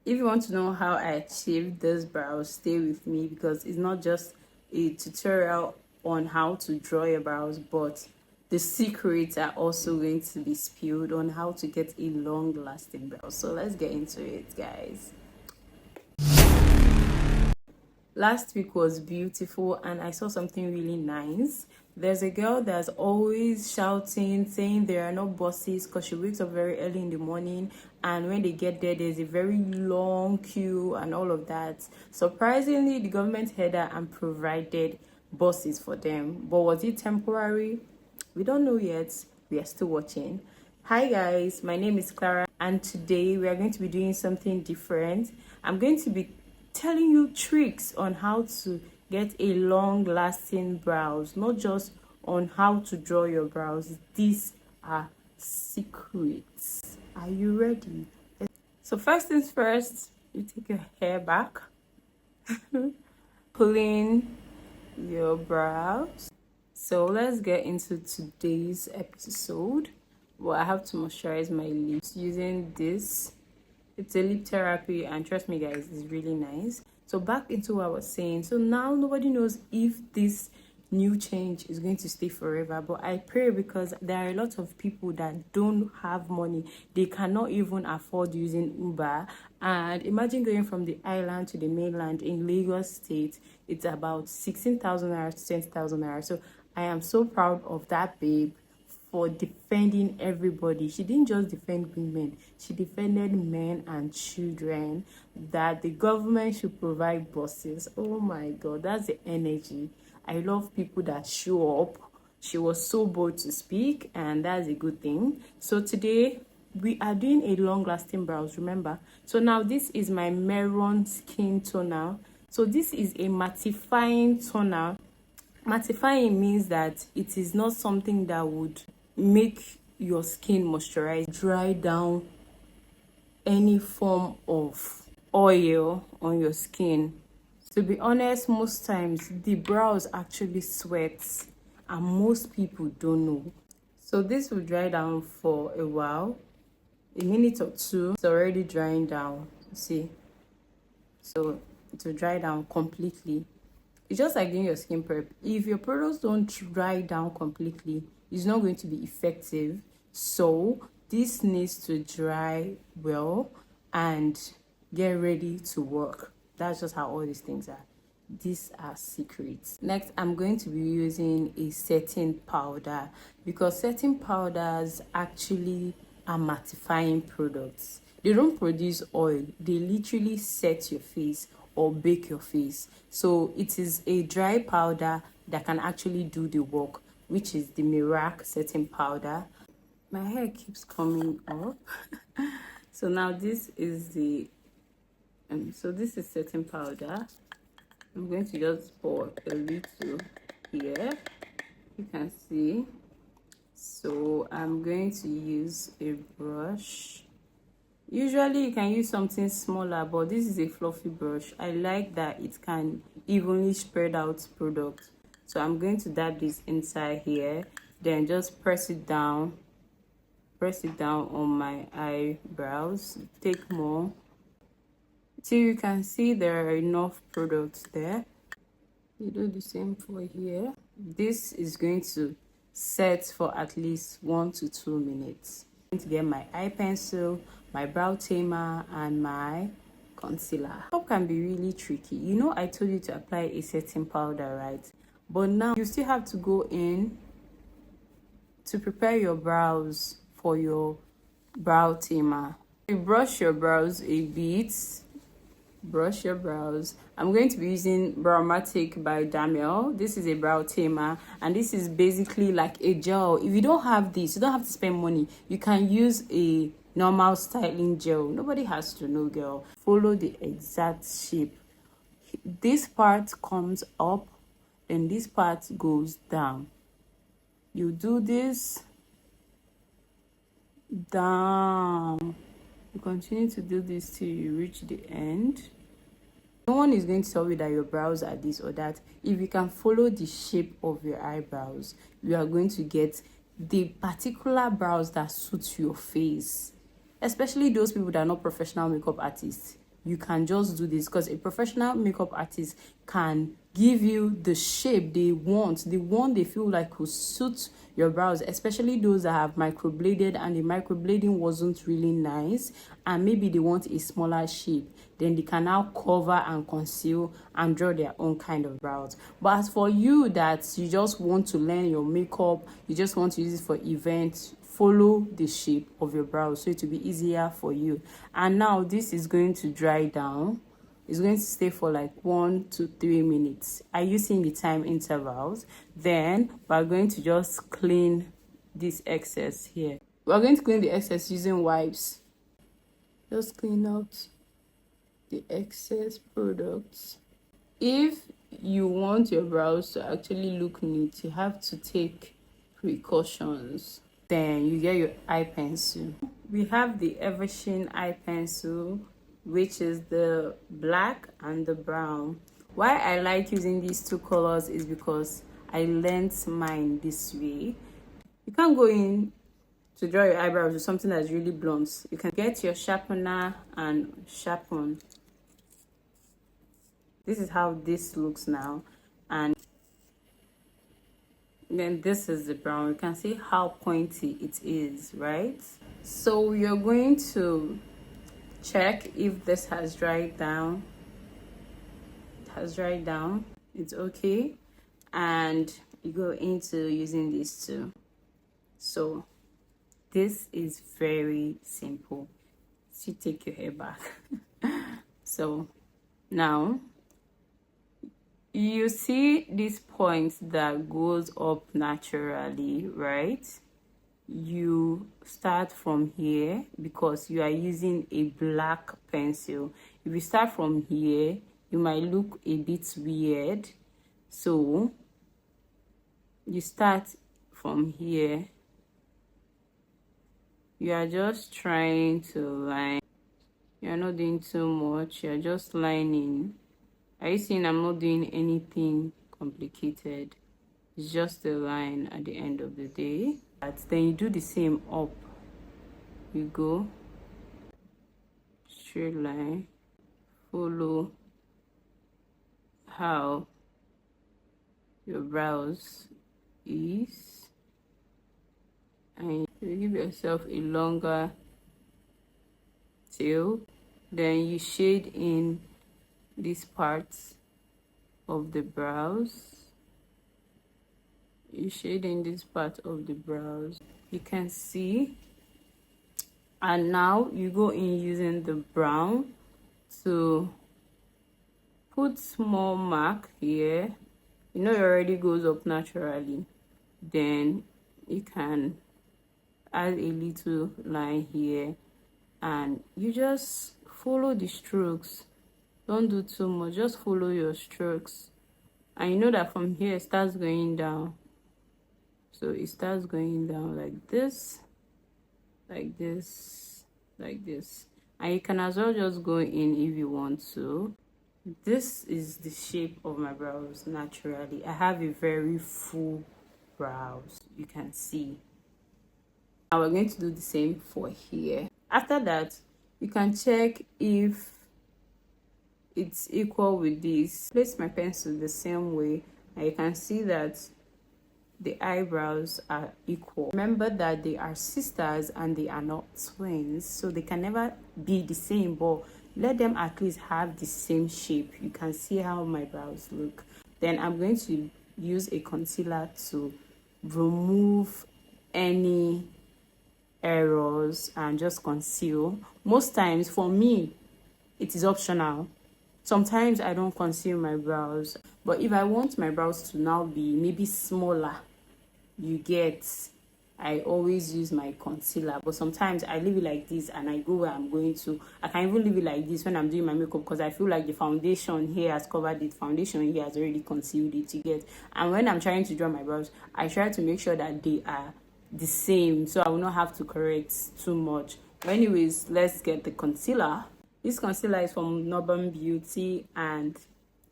If you want to know how I achieved this brows, stay with me, because it's not just a tutorial on how to draw your brows, but the secrets are also going to be spilled on how to get a long lasting brow. So let's get into it, guys. Last week was beautiful and I saw something really nice. There's a girl that's always shouting, saying there are no buses because she wakes up very early in the morning, and when they get there, there's a very long queue and all of that. Surprisingly, the government heard her and provided buses for them. But was it temporary? We don't know yet. We are still watching. Hi guys, my name is Clara and today we are going to be doing something different. I'm going to be telling you tricks on how to get a long lasting brows, not just on how to draw your brows. These are secrets. Are you ready? So first things first, you take your hair back, pull in your brows. So let's get into today's episode. Well, I have to moisturize my lips using this. It's a lip therapy, and trust me guys, it's really nice. So back into what I was saying. So now nobody knows if this new change is going to stay forever, but I pray, because there are a lot of people that don't have money. They cannot even afford using Uber, and imagine going from the island to the mainland in Lagos State. It's about 16,000 naira to 20,000 naira. So I am so proud of that babe for defending everybody. She didn't just defend women, she defended men and children, that the government should provide buses. Oh my god, that's the energy. I love people that show up. She was so bold to speak, and that's a good thing. So today we are doing a long lasting brows, remember. So now this is my Maroon skin toner. So this is a mattifying toner. Mattifying means that it is not something that would make your skin moisturize, dry down any form of oil on your skin. To be honest, most times the brows actually sweats and most people don't know. So this will dry down for a while, a minute or two. It's already drying down, see. So it will dry down completely. It's just like doing your skin prep. If your products don't dry down completely, it's not going to be effective. So this needs to dry well and get ready to work. That's just how all these things are. These are secrets. Next, I'm going to be using a setting powder, because setting powders actually are mattifying products. They don't produce oil. They literally set your face or bake your face. So it is a dry powder that can actually do the work, which is the Mirac setting powder. My hair keeps coming up. So now this is the this is setting powder. I'm going to just pour a little here, you can see. So I'm going to use a brush. Usually you can use something smaller, but this is a fluffy brush. I like that it can evenly spread out product. So I'm going to dab this inside here, then just press it down on my eyebrows. Take more till you can see there are enough products there. You do the same for here. This is going to set for at least 1 to 2 minutes. I'm going to get my eye pencil, my brow tamer, and my concealer. Makeup can be really tricky. You know, I told you to apply a setting powder, right? But now you still have to go in to prepare your brows for your brow tamer. You brush your brows a bit. Brush your brows. I'm going to be using Browmatic by Damiel. This is a brow tamer, and this is basically like a gel. If you don't have this, you don't have to spend money. You can use a normal styling gel. Nobody has to know, girl. Follow the exact shape. This part comes up, then this part goes down. You do this down. You continue to do this till you reach the end. No one is going to tell you that your brows are this or that. If you can follow the shape of your eyebrows, you are going to get the particular brows that suits your face. Especially those people that are not professional makeup artists. you can just do this, because a professional makeup artist can give you the shape they want, the one they feel like will suit your brows, especially those that have microbladed and the microblading wasn't really nice, and maybe they want a smaller shape. Then they can now cover and conceal and draw their own kind of brows. But as for you that you just want to learn your makeup, you just want to use it for events, follow the shape of your brows so it will be easier for you. And now this is going to dry down. It's going to stay for like 1 to 3 minutes. Are you seeing the time intervals? Then we're going to just clean this excess here. We're going to clean the excess using wipes. Just clean out the excess products. If you want your brows to actually look neat, you have to take precautions. Then you get your eye pencil. We have the Eversheen eye pencil, which is the black and the brown. Why I like using these two colors is because I learned mine this way. You can't go in to draw your eyebrows with something that's really blunt. You can get your sharpener and sharpen. This is how this looks now, and then this is the brown. You can see how pointy it is, right? So you're going to check if this has dried down. It has dried down, it's okay, and you go into using these two. So this is very simple. So take your hair back. So now you see this point that goes up naturally, right? You start from here because you are using a black pencil. If you start from here, you might look a bit weird. So you start from here. You are just trying to line. You're not doing too much. You're just lining. Are you seeing I'm not doing anything complicated? It's just a line at the end of the day. But then you do the same up. You go straight line, follow how your brows is, and you give yourself a longer tail. Then you shade in these parts of the brows. You shade in this part of the brows, you can see. And now you go in using the brown to put small mark here. You know it already goes up naturally. Then you can add a little line here, and you just follow the strokes. Don't do too much, just follow your strokes. And you know that from here it starts going down. So it starts going down like this, like this, like this. And you can as well just go in if you want to. This is the shape of my brows naturally. I have a very full brows, you can see. Now we're going to do the same for here. After that, you can check if it's equal with this. Place my pencil the same way, and you can see that the eyebrows are equal. Remember that they are sisters and they are not twins, so they can never be the same, but let them at least have the same shape. You can see how my brows look. Then I'm going to use a concealer to remove any errors and just conceal. Most times for me it is optional. Sometimes I don't conceal my brows, but if I want my brows to now be maybe smaller, you get, I always use my concealer. But sometimes I leave it like this and I go where I'm going to. I can even leave it like this when I'm doing my makeup, because I feel like the foundation here has covered it, foundation here has already concealed it, you get. And when I'm trying to draw my brows, I try to make sure that they are the same, so I will not have to correct too much. But anyways, let's get the concealer. This concealer is from Northern Beauty and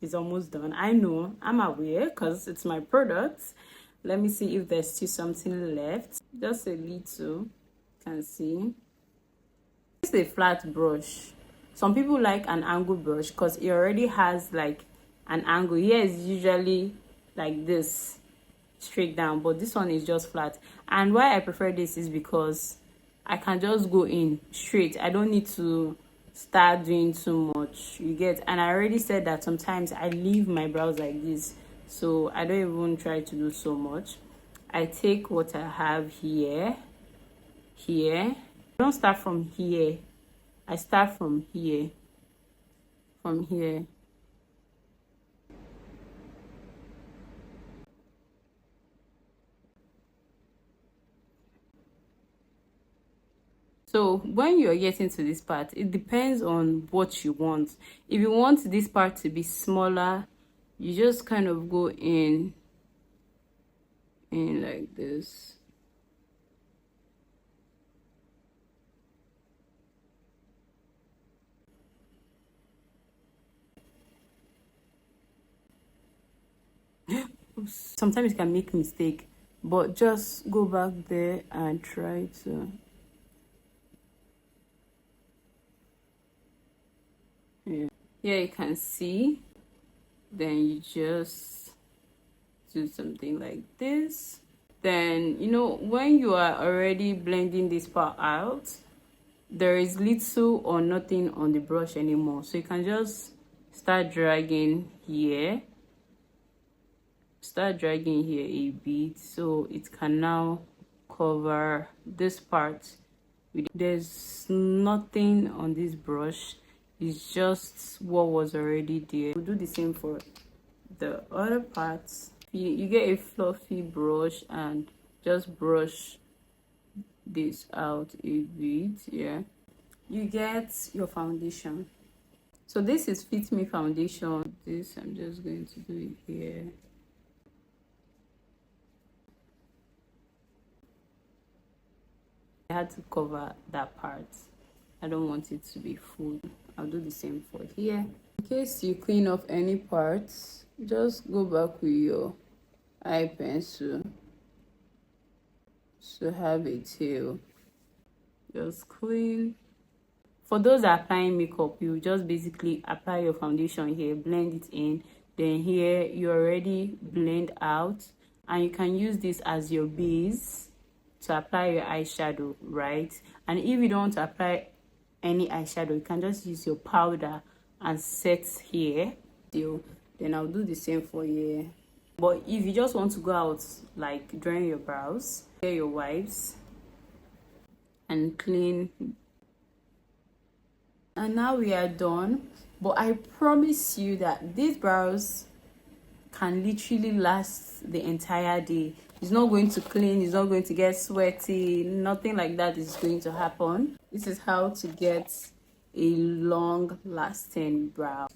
it's almost done. I know, I'm aware, because it's my product. Let me see if there's still something left. Just a little, you can see. It's a flat brush, Some people like an angle brush because it already has like an angle. Here is usually like this, straight down, but this one is just flat. And why I prefer this is because I can just go in straight. I don't need to start doing too much, you get. And I already said that sometimes I leave my brows like this, so I don't even try to do so much. I take what I have here. I don't start from here, I start from here. So when you're getting to this part, it depends on what you want. If you want this part to be smaller, you just kind of go in like this. Sometimes you can make mistake, but just go back there and try to, yeah. Here you can see, then you just do something like this. Then, you know, when you are already blending this part out, there is little or nothing on the brush anymore, so you can just start dragging here a bit, so it can now cover this part. There's nothing on this brush, it's just what was already there. We'll do the same for the other parts. You get a fluffy brush and just brush this out a bit. Yeah, you get your foundation. So this is Fit Me foundation. This I'm just going to do it here. I had to cover that part. I don't want it to be full. I'll do the same for here. In case you clean off any parts, just go back with your eye pencil to have a tail. Just clean. For those that are applying makeup, you just basically apply your foundation here, blend it in, then here you already blend out, and you can use this as your base to apply your eyeshadow, right? And if you don't want to apply any eyeshadow, you can just use your powder and set here. Then I'll do the same for here. But if you just want to go out like drawing your brows, get your wipes and clean. And now we are done. But I promise you that these brows can literally last the entire day. It's not going to clean, it's not going to get sweaty, nothing like that is going to happen. This is how to get a long lasting brow.